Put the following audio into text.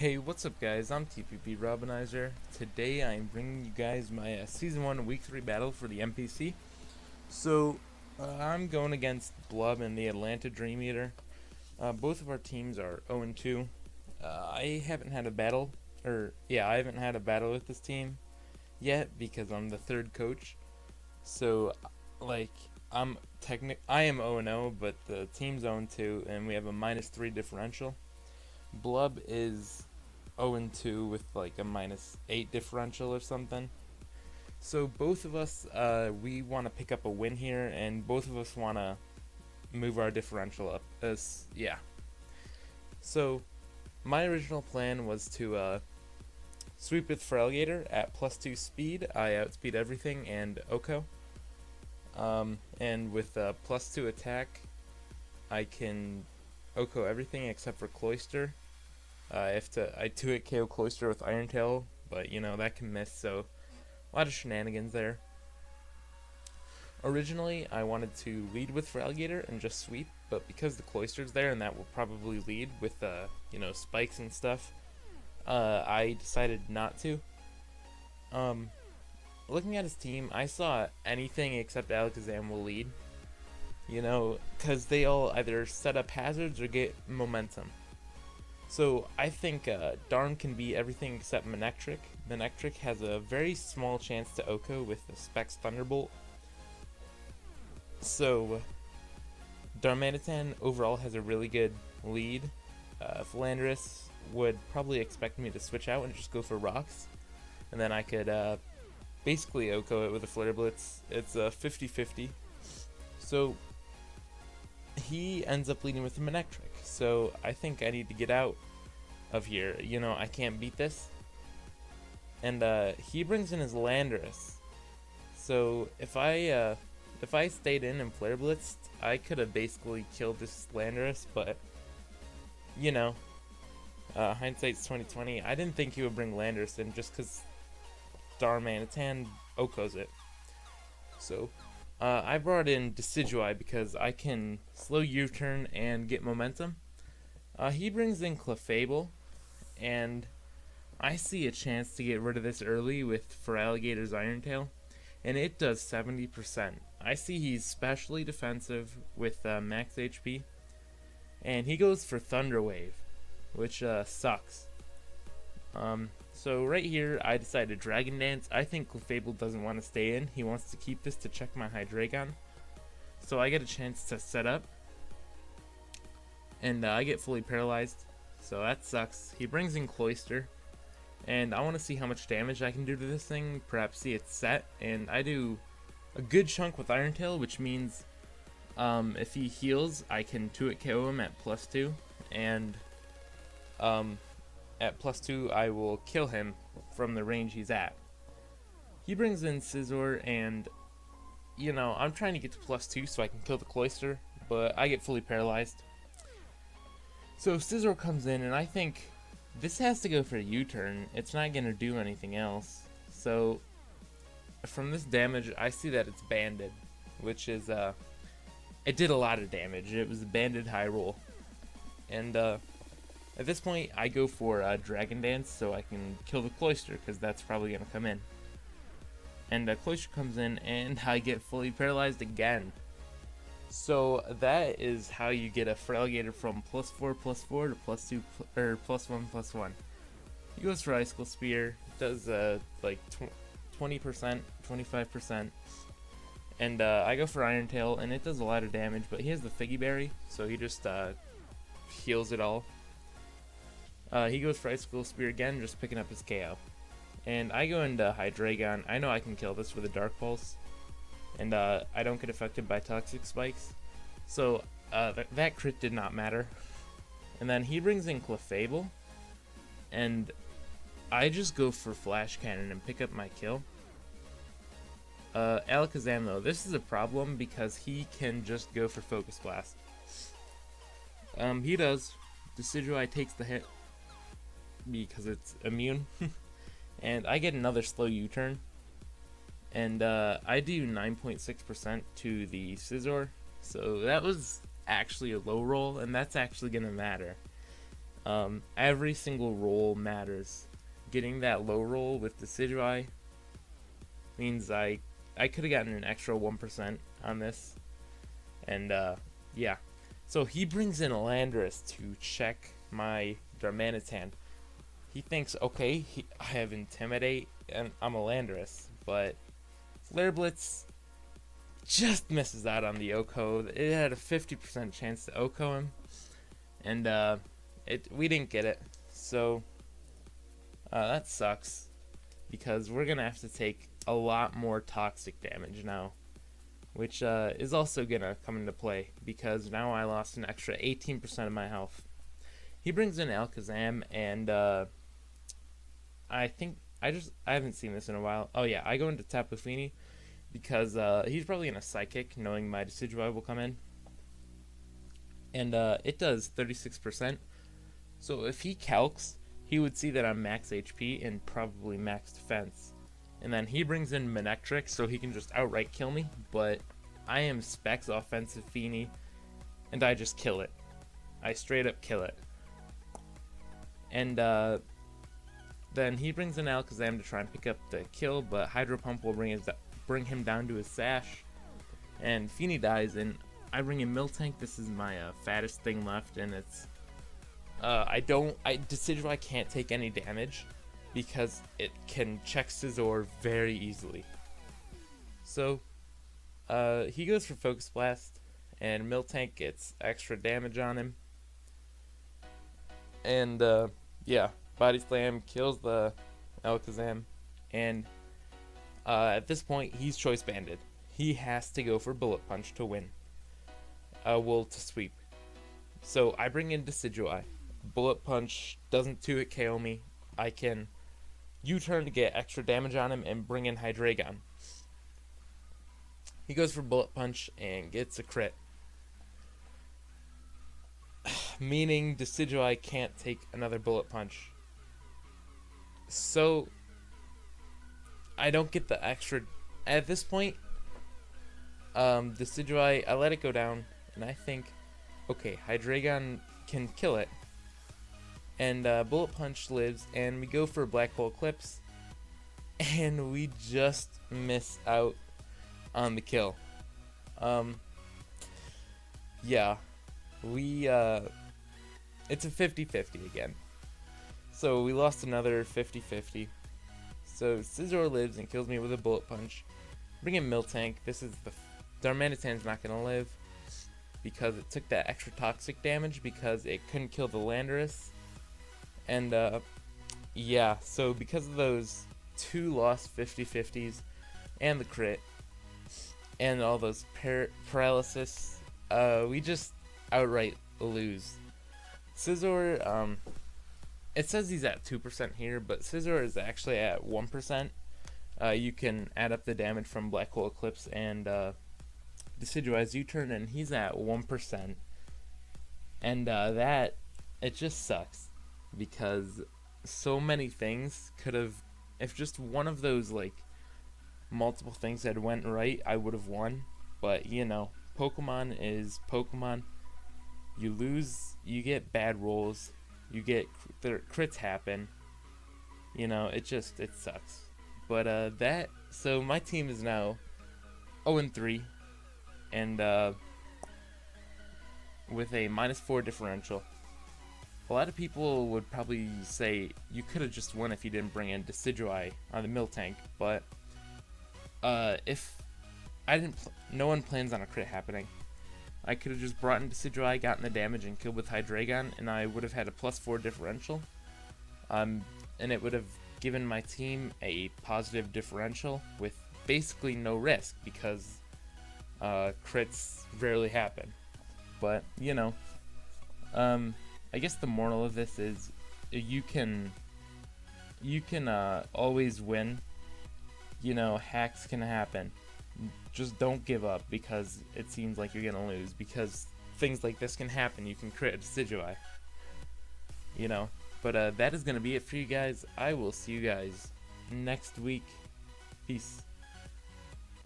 Hey, what's up guys? I'm TPB Robinizer. Today I'm bringing you guys my Season 1 Week 3 battle for the MPC. I'm going against Blub and the Atlanta Dream Eater. Both of our teams are 0-2. I haven't had a battle, I haven't had a battle with this team yet because I'm the third coach. So, like, I am 0-0, but the team's 0-2 and we have a -3 differential. Blub is 0-2 with like a -8 differential or something. So both of us, we want to pick up a win here, and both of us want to move our differential up. So my original plan was to sweep with Feraligatr at +2 speed. I outspeed everything and Oko. And with +2 attack, I can Oko everything except for Cloyster. I 2-hit KO Cloyster with Iron Tail, but you know, that can miss, so a lot of shenanigans there. Originally, I wanted to lead with Feraligatr and just sweep, but because the Cloyster's there and that will probably lead with, spikes and stuff, I decided not to. Looking at his team, I saw anything except Alakazam will lead. You know, because they all either set up hazards or get momentum. So I think Darn can be everything except Manectric. Manectric has a very small chance to Oko with the Specs Thunderbolt. So Darmanitan overall has a really good lead. Philandris would probably expect me to switch out and just go for rocks. And then I could basically Oko it with a Flare Blitz. It's 50-50. So he ends up leading with the Manectric. So I think I need to get out of here. You know, I can't beat this. And he brings in his Landorus. So if I stayed in and Flare Blitzed, I could have basically killed this Landorus, but you know, hindsight's 2020. I didn't think he would bring Landorus in just because Darmanitan Okos it. So I brought in Decidueye because I can slow U-turn and get momentum. He brings in Clefable, and I see a chance to get rid of this early with Feraligatr's Iron Tail, and it does 70%. I see he's specially defensive with max HP, and he goes for Thunder Wave, which sucks. So right here, I decided Dragon Dance. I think Clefable doesn't want to stay in. He wants to keep this to check my Hydreigon. So I get a chance to set up. And I get fully paralyzed. So that sucks. He brings in Cloyster. And I want to see how much damage I can do to this thing. Perhaps see it set. And I do a good chunk with Iron Tail, which means if he heals, I can 2-hit KO him at +2. And at +2, I will kill him from the range he's at. He brings in Scizor, and, you know, I'm trying to get to +2 so I can kill the Cloyster, but I get fully paralyzed. So Scizor comes in, and I think this has to go for a U-turn. It's not going to do anything else. So from this damage, I see that it's banded, which is, it did a lot of damage. It was a banded high roll. And, at this point, I go for Dragon Dance so I can kill the Cloyster, because that's probably going to come in. And Cloyster comes in, and I get fully paralyzed again. So that is how you get a Feraligatr from +4/+4 to +2 or +1/+1. He goes for Icicle Spear, does like 20%, 25%. And I go for Iron Tail, and it does a lot of damage, but he has the Figgy Berry, so he just heals it all. He goes for Icicle Spear again, just picking up his KO. And I go into Hydreigon. I know I can kill this with a Dark Pulse. And I don't get affected by Toxic Spikes. So that crit did not matter. And then he brings in Clefable. And I just go for Flash Cannon and pick up my kill. Alakazam though, this is a problem because he can just go for Focus Blast. He does. Decidueye takes the hit because it's immune. And I get another slow U-turn. And I do 9.6% to the Scizor. So that was actually a low roll, and that's actually going to matter. Every single roll matters. Getting that low roll with Decidui means I could have gotten an extra 1% on this. And yeah. So he brings in Landorus to check my Darmanitan. He thinks, okay, I have Intimidate and I'm a Landorus, but Flare Blitz just misses out on the Oko. It had a 50% chance to Oko him, and we didn't get it. So that sucks, because we're gonna have to take a lot more toxic damage now, which is also gonna come into play, because now I lost an extra 18% of my health. He brings in Alakazam, and I think I haven't seen this in a while. Oh yeah, I go into Tapu Fini because he's probably gonna Psychic, knowing my Decidueye will come in, and it does 36%. So if he calcs, he would see that I'm max HP and probably max defense. And then he brings in Manectric, so he can just outright kill me, but I am Specs offensive Fini, and I just kill it. I straight up kill it. And then he brings in Alakazam to try and pick up the kill, but Hydro Pump will bring him down to his Sash, and Fini dies, and I bring in Miltank. This is my fattest thing left, and it's Decidueye can't take any damage because it can check Scizor very easily. So he goes for Focus Blast, and Miltank gets extra damage on him, and yeah, Body Slam kills the Alakazam, and at this point he's Choice Banded. He has to go for Bullet Punch to win. To sweep. So I bring in Decidueye. Bullet Punch doesn't 2-hit KO me. I can U-turn to get extra damage on him and bring in Hydreigon. He goes for Bullet Punch and gets a crit, meaning Decidueye can't take another Bullet Punch. So I don't get the extra. At this point, Decidueye, I let it go down, and I think, okay, Hydreigon can kill it, and Bullet Punch lives, and we go for Black Hole Eclipse, and we just miss out on the kill. Yeah, it's a 50-50 again. So we lost another 50-50. So Scizor lives and kills me with a Bullet Punch. Bring in Miltank. This is Darmanitan's not gonna live because it took that extra toxic damage because it couldn't kill the Landorus. And yeah, so because of those two lost 50-50s and the crit and all those paralysis, we just outright lose. Scizor, it says he's at 2% here, but Scizor is actually at 1%. You can add up the damage from Black Hole Eclipse and Decidueye's U-turn, and he's at 1%. And that, it just sucks, because so many things could have, if just one of those, like, multiple things had went right, I would have won. But, you know, Pokemon is Pokemon. You lose, you get bad rolls, you get crits happen, you know, it sucks. But so my team is now 0-3, and with a -4 differential. A lot of people would probably say you could have just won if you didn't bring in Decidueye on the Miltank, but if I didn't, no one plans on a crit happening. I could have just brought in Decidueye, gotten the damage, and killed with Hydreigon, and I would have had a +4 differential. And it would have given my team a positive differential with basically no risk, because crits rarely happen. But, you know, I guess the moral of this is you can always win. You know, hacks can happen. Just don't give up because it seems like you're gonna lose, because things like this can happen. You can crit a Decidueye, you know. But that is gonna be it for you guys. I will see you guys next week. Peace.